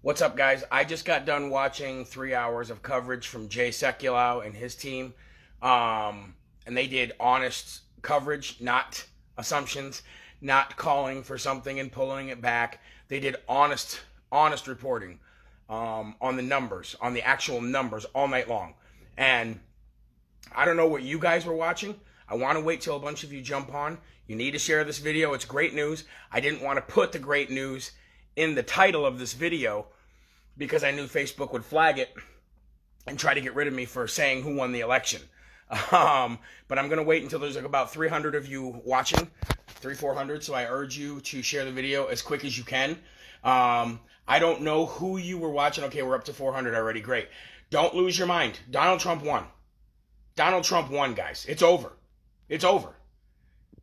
What's up, guys? I just got done watching 3 hours of coverage from Jay Sekulow and his team. And they did honest coverage, not assumptions, not calling for something and pulling it back. They did honest reporting on the numbers, on the actual numbers all night long. And I don't know what you guys were watching. I want to wait till a bunch of you jump on. You need to share this video. It's great news. I didn't want to put the great news in the title of this video because I knew Facebook would flag it and try to get rid of me for saying who won the election. But I'm going to wait until there's like about 300 of you watching, 400. So I urge you to share the video as quick as you can. I don't know who you were watching. Okay, we're up to 400 already. Great. Don't lose your mind. Donald Trump won. Donald Trump won, guys. It's over. It's over.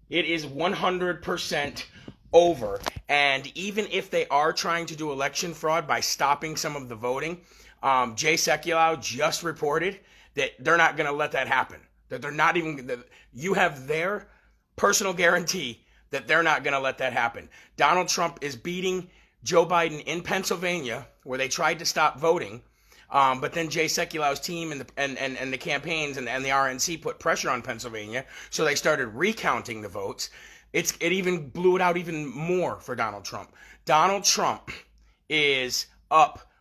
It is 100% over. And even if they are trying to do election fraud by stopping some of the voting, Jay Sekulow just reported that they're not going to let that happen. That they're not even, that you have their personal guarantee that they're not going to let that happen. Donald Trump is beating Joe Biden in Pennsylvania, where they tried to stop voting. But then Jay Sekulow's team and the campaigns and the RNC put pressure on Pennsylvania, so they started recounting the votes. It even blew it out even more for Donald Trump. Donald Trump is up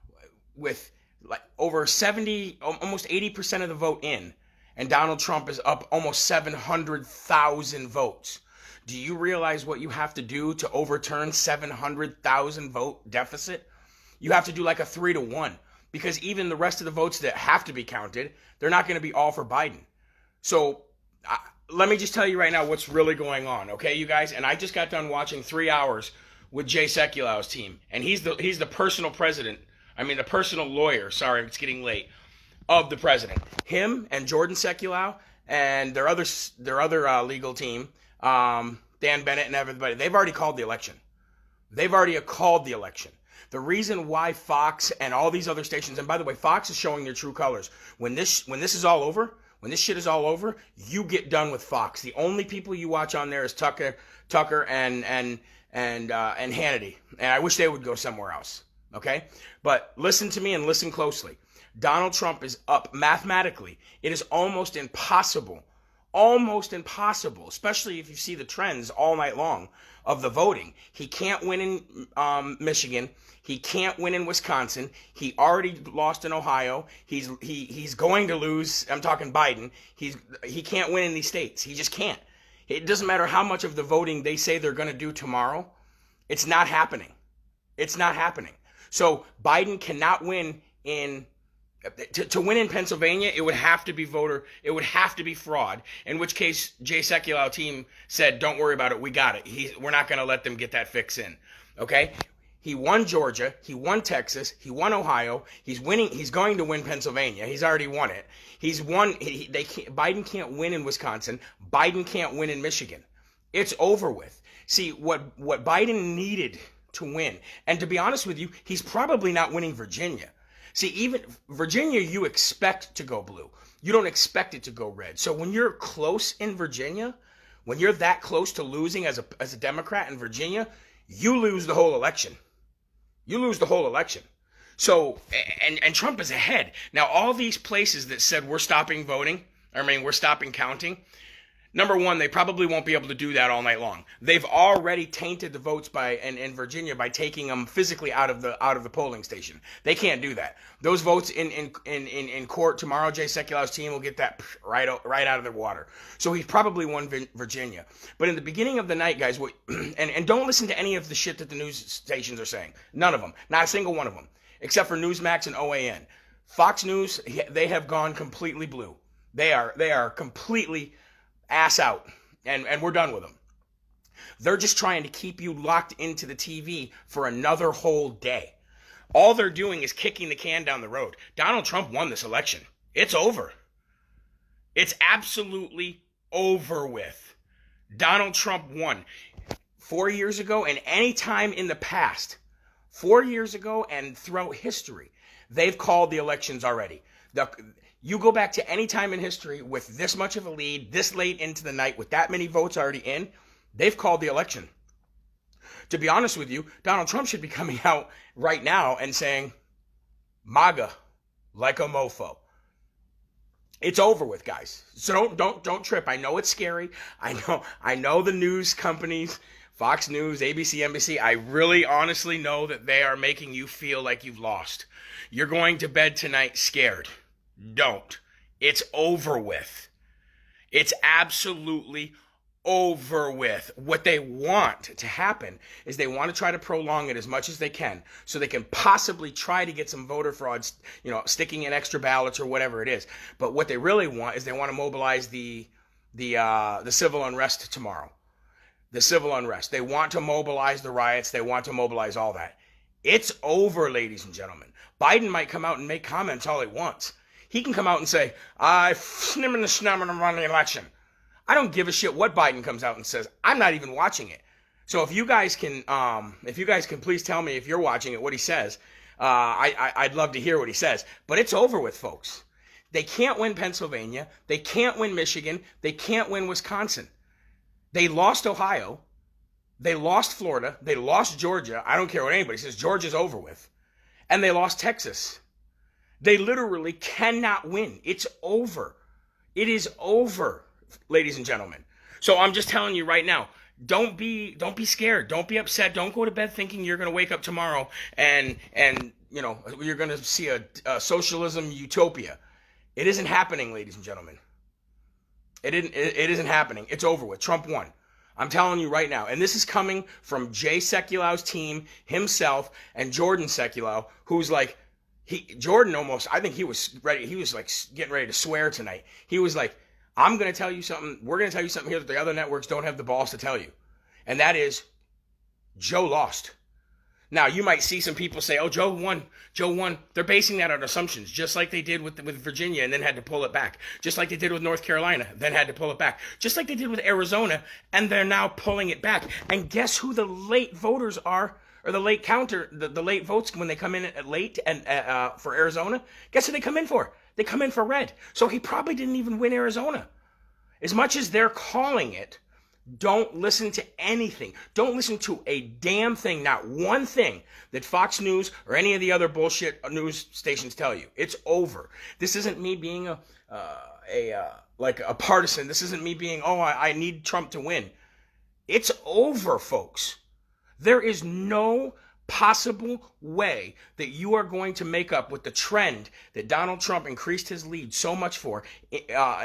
with like over 70, almost 80% of the vote in, and Donald Trump is up almost 700,000 votes. Do you realize what you have to do to overturn 700,000 vote deficit? You have to do like a 3-1. Because even the rest of the votes that have to be counted, they're not going to be all for Biden. So let me just tell you right now what's really going on, okay, you guys? And I just got done watching 3 hours with Jay Sekulow's team, and he's the personal president. I mean, the personal lawyer. Sorry, it's getting late. Of the president, him and Jordan Sekulow and their other legal team, Dan Bennett and everybody. They've already called the election. They've already called the election. The reason why Fox and all these other stations, and by the way, Fox is showing their true colors. When this is all over, when this shit is all over, you get done with Fox. The only people you watch on there is Tucker and Hannity. And I wish they would go somewhere else. Okay? But listen to me and listen closely. Donald Trump is up mathematically. It is almost impossible, especially if you see the trends all night long of the voting. He can't win in Michigan. He can't win in Wisconsin. He already lost in Ohio. He's going to lose. I'm talking Biden. He can't win in these states. He just can't. It doesn't matter how much of the voting they say they're going to do tomorrow. It's not happening. It's not happening. So Biden cannot win in. To win in Pennsylvania, it would have to be it would have to be fraud, in which case Jay Sekulow team said, don't worry about it, we got it. We're not going to let them get that fix in, okay? He won Georgia, he won Texas, he won Ohio, he's going to win Pennsylvania, he's already won it. Biden can't win in Wisconsin, Biden can't win in Michigan. It's over with. See, what Biden needed to win, and to be honest with you, he's probably not winning Virginia. See, even Virginia, you expect to go blue. You don't expect it to go red. So when you're close in Virginia, when you're that close to losing as a Democrat in Virginia, you lose the whole election. You lose the whole election. So, and Trump is ahead. Now, all these places that said we're stopping voting, we're stopping counting, number one, they probably won't be able to do that all night long. They've already tainted the votes in Virginia by taking them physically out of the polling station. They can't do that. Those votes in court tomorrow, Jay Sekulow's team will get that right out of the water. So he probably won Virginia. But in the beginning of the night, guys, and don't listen to any of the shit that the news stations are saying. None of them. Not a single one of them. Except for Newsmax and OAN. Fox News, they have gone completely blue. They are completely ass out, and we're done with them. They're just trying to keep you locked into the TV for another whole day. All they're doing is kicking the can down the road. Donald Trump won this election. It's over. It's absolutely over with. Donald Trump won. 4 years ago and any time in the past, 4 years ago and throughout history, they've called the elections already. You go back to any time in history with this much of a lead, this late into the night, with that many votes already in, they've called the election. To be honest with you, Donald Trump should be coming out right now and saying, MAGA, like a mofo. It's over with, guys. So don't trip. I know it's scary. I know the news companies, Fox News, ABC, NBC, I really honestly know that they are making you feel like you've lost. You're going to bed tonight scared. Don't. It's over with. It's absolutely over with. What they want to happen is they want to try to prolong it as much as they can so they can possibly try to get some voter frauds, sticking in extra ballots or whatever it is. But what they really want is they want to mobilize the civil unrest tomorrow. The civil unrest. They want to mobilize the riots. They want to mobilize all that. It's over, ladies and gentlemen. Biden might come out and make comments all he wants. He can come out and say, I snimmin' the snummin' on the election. I don't give a shit what Biden comes out and says. I'm not even watching it. So if you guys can please tell me if you're watching it, what he says, I'd love to hear what he says. But it's over with, folks. They can't win Pennsylvania. They can't win Michigan. They can't win Wisconsin. They lost Ohio. They lost Florida. They lost Georgia. I don't care what anybody says. Georgia's over with. And they lost Texas. They literally cannot win. It's over. It is over, ladies and gentlemen. So I'm just telling you right now, don't be scared. Don't be upset. Don't go to bed thinking you're going to wake up tomorrow and you're going to see a socialism utopia. It isn't happening, ladies and gentlemen. It isn't happening. It's over with. Trump won. I'm telling you right now. And this is coming from Jay Sekulow's team, himself, and Jordan Sekulow, who's like, Jordan almost, I think he was ready. He was like getting ready to swear tonight. He was like, I'm going to tell you something. We're going to tell you something here that the other networks don't have the balls to tell you. And that is, Joe lost. Now, you might see some people say, oh, Joe won. Joe won. They're basing that on assumptions, just like they did with Virginia and then had to pull it back. Just like they did with North Carolina, then had to pull it back. Just like they did with Arizona, and they're now pulling it back. And guess who the late voters are, or the late counter, the late votes when they come in at late and for Arizona? Guess who they come in for? They come in for red. So he probably didn't even win Arizona. As much as they're calling it, don't listen to anything. Don't listen to a damn thing, not one thing that Fox News or any of the other bullshit news stations tell you. It's over. This isn't me being a partisan. This isn't me being, I need Trump to win. It's over, folks. There is no possible way that you are going to make up with the trend that Donald Trump increased his lead so much for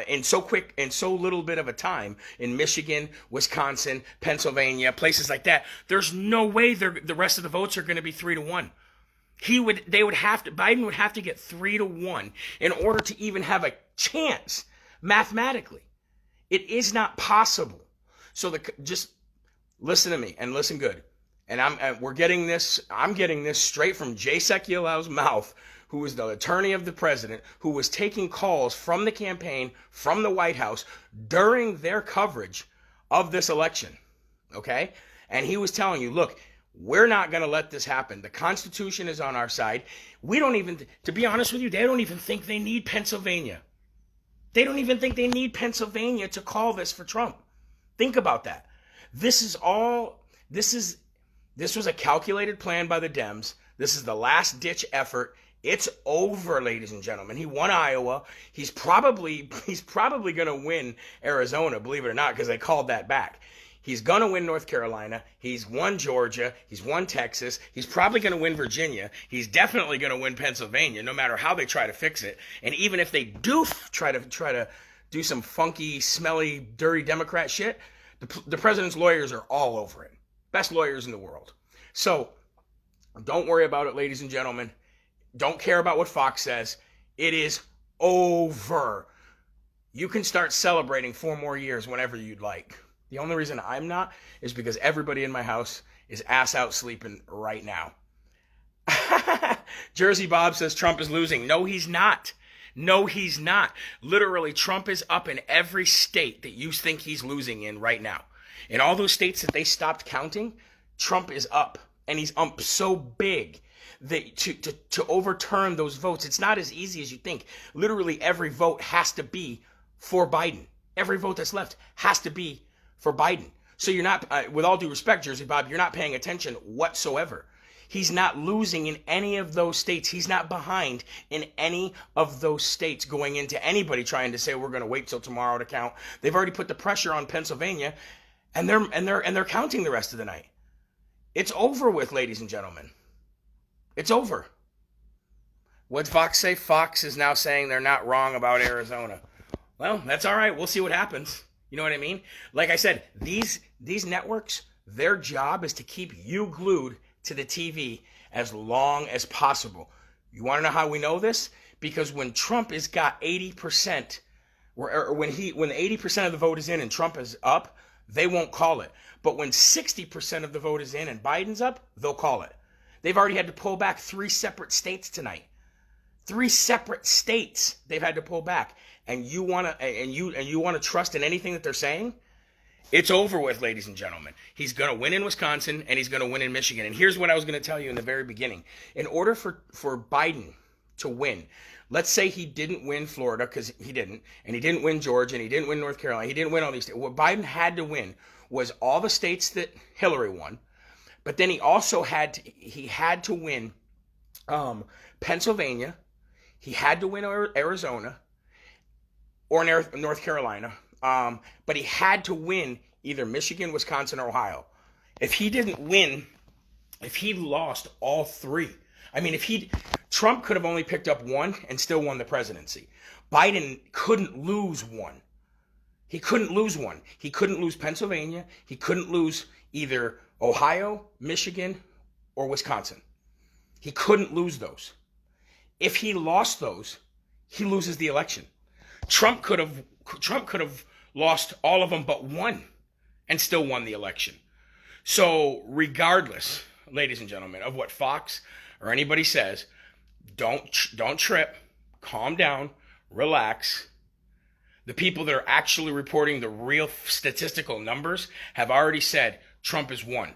in so quick and so little bit of a time in Michigan, Wisconsin, Pennsylvania, places like that. There's no way the rest of the votes are going to be 3-1. Biden would have to get 3-1 in order to even have a chance mathematically. It is not possible. So just listen to me and listen good. And I'm getting this straight from Jay Sekulow's mouth, who is the attorney of the president, who was taking calls from the campaign, from the White House, during their coverage of this election, okay? And he was telling you, look, we're not going to let this happen. The Constitution is on our side. To be honest with you, they don't even think they need Pennsylvania. They don't even think they need Pennsylvania to call this for Trump. Think about that. This was a calculated plan by the Dems. This is the last-ditch effort. It's over, ladies and gentlemen. He won Iowa. He's probably going to win Arizona, believe it or not, because they called that back. He's going to win North Carolina. He's won Georgia. He's won Texas. He's probably going to win Virginia. He's definitely going to win Pennsylvania, no matter how they try to fix it. And even if they do try to do some funky, smelly, dirty Democrat shit, the president's lawyers are all over it. Best lawyers in the world. So don't worry about it, ladies and gentlemen. Don't care about what Fox says. It is over. You can start celebrating 4 more years whenever you'd like. The only reason I'm not is because everybody in my house is ass out sleeping right now. Jersey Bob says Trump is losing. No, he's not. No, he's not. Literally, Trump is up in every state that you think he's losing in right now. In all those states that they stopped counting, Trump is up. And he's up so big that to overturn those votes, it's not as easy as you think. Literally, every vote has to be for Biden. Every vote that's left has to be for Biden. So you're not, with all due respect, Jersey Bob, you're not paying attention whatsoever. He's not losing in any of those states. He's not behind in any of those states going into anybody trying to say we're going to wait till tomorrow to count. They've already put the pressure on Pennsylvania, and they're counting the rest of the night. It's over with, ladies and gentlemen. It's over. What'd Fox say? Fox is now saying they're not wrong about Arizona. Well, that's all right. We'll see what happens. You know what I mean? Like I said, these networks, their job is to keep you glued to the TV as long as possible. You want to know how we know this? Because when Trump has got 80%, or when 80% of the vote is in and Trump is up, they won't call it. But when 60% of the vote is in and Biden's up, they'll call it. They've already had to pull back 3 separate states tonight. 3 separate states they've had to pull back. And you want to trust in anything that they're saying? It's over with, ladies and gentlemen. He's going to win in Wisconsin and he's going to win in Michigan. And here's what I was going to tell you in the very beginning. In order for Biden to win, let's say he didn't win Florida, because he didn't, and he didn't win Georgia, and he didn't win North Carolina, he didn't win all these states. What Biden had to win was all the states that Hillary won, but then he also had to win Pennsylvania, he had to win Arizona, or North Carolina, but he had to win either Michigan, Wisconsin, or Ohio. If he didn't win, if he lost all 3, I mean, Trump could have only picked up 1 and still won the presidency. Biden couldn't lose 1. He couldn't lose 1. He couldn't lose Pennsylvania. He couldn't lose either Ohio, Michigan, or Wisconsin. He couldn't lose those. If he lost those, he loses the election. Trump could have lost all of them but 1 and still won the election. So regardless, ladies and gentlemen, of what Fox or anybody says, don't trip, calm down, relax. The people that are actually reporting the real statistical numbers have already said Trump has won.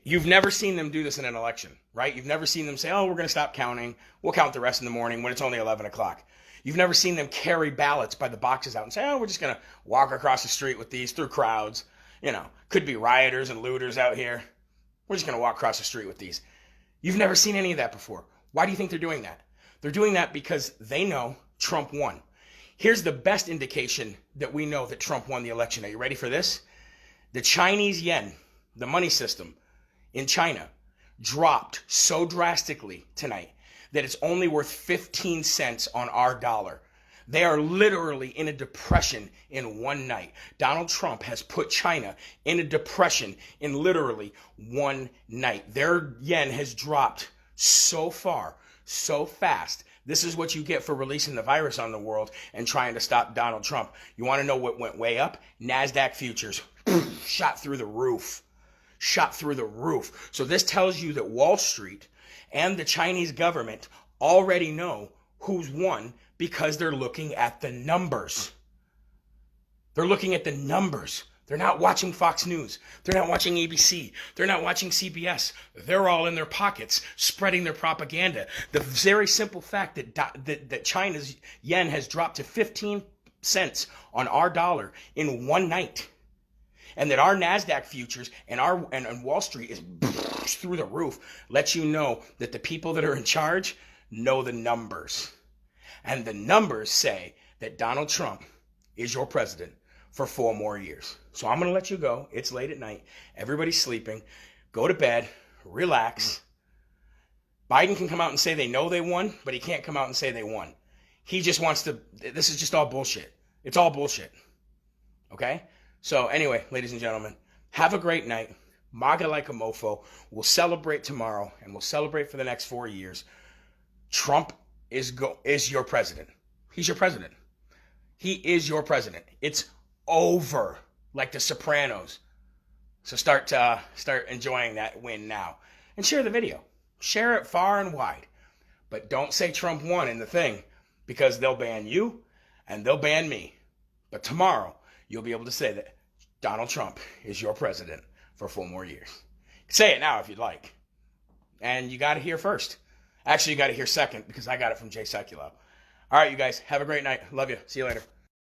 You've never seen them do this in an election, right? You've never seen them say, oh, we're going to stop counting. We'll count the rest in the morning when it's only 11 o'clock. You've never seen them carry ballots by the boxes out and say, oh, we're just going to walk across the street with these through crowds. You know, could be rioters and looters out here. We're just going to walk across the street with these. You've never seen any of that before. Why do you think they're doing that? They're doing that because they know Trump won. Here's the best indication that we know that Trump won the election. Are you ready for this? The Chinese yen, the money system in China, dropped so drastically tonight that it's only worth 15 cents on our dollar. They are literally in a depression in one night. Donald Trump has put China in a depression in literally one night. Their yen has dropped so far, so fast. This is what you get for releasing the virus on the world and trying to stop Donald Trump. You want to know what went way up? NASDAQ futures shot through the roof. Shot through the roof. So this tells you that Wall Street and the Chinese government already know who's won because they're looking at the numbers. They're looking at the numbers. They're not watching Fox News. They're not watching ABC. They're not watching CBS. They're all in their pockets spreading their propaganda. The very simple fact that China's yen has dropped to 15 cents on our dollar in one night, and that our NASDAQ futures and Wall Street is through the roof, lets you know that the people that are in charge know the numbers. And the numbers say that Donald Trump is your president for 4 more years. So I'm going to let you go. It's late at night. Everybody's sleeping. Go to bed. Relax. Biden can come out and say they know they won, but he can't come out and say they won. He just wants to, this is just all bullshit. It's all bullshit. Okay? So anyway, ladies and gentlemen, have a great night. MAGA like a mofo. We'll celebrate tomorrow, and we'll celebrate for the next 4 years. Trump is your president. He's your president. He is your president. It's over, like The Sopranos. So start enjoying that win now, and share the video. Share it far and wide, but don't say Trump won in the thing, because they'll ban you and they'll ban me. But tomorrow you'll be able to say that Donald Trump is your president for 4 more years. Say it now if you'd like, and you got to hear first. Actually, you got to hear second, because I got it from Sekulow. All right, you guys, have a great night. Love you. See you later.